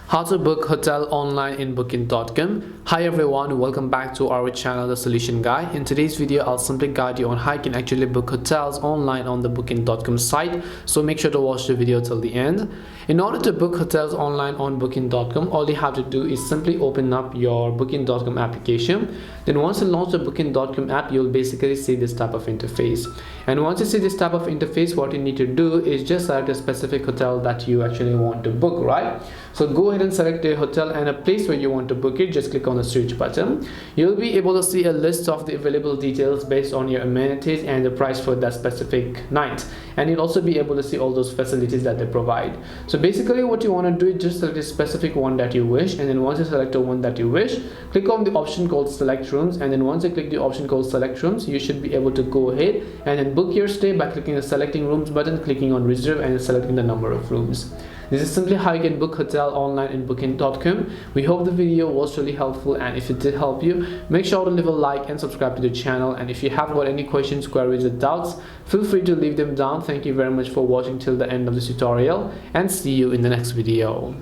How to book hotel online in booking.com. Hi everyone, welcome back to our channel The Solution Guy. In today's video I'll simply guide you on how you can actually book hotels online on the booking.com site, so make sure to watch the video till the end. In order to book hotels online on booking.com, all you have to do is simply open up your booking.com application. Then once you launch the booking.com app, you'll basically see this type of interface. And once you see this type of interface, what you need to do is just select a specific hotel that you actually want to book, right? So go ahead and select a hotel and a place where you want to book it. Just click on the search button. You'll be able to see a list of the available details based on your amenities and the price for that specific night, and you'll also be able to see all those facilities that they provide. So basically what you want to do is just select a specific one that you wish, and then once you select the one that you wish, click on the option called select rooms, and then once you click the option called select rooms, you should be able to go ahead and then book your stay by clicking the selecting rooms button, clicking on reserve, and selecting the number of rooms. This is simply how you can book hotel online in booking.com. We hope the video was really helpful, and if it did help you, make sure to leave a like and subscribe to the channel. And if you have got any questions, queries or doubts, feel free to leave them down. Thank you very much for watching till the end of this tutorial, and see you in the next video.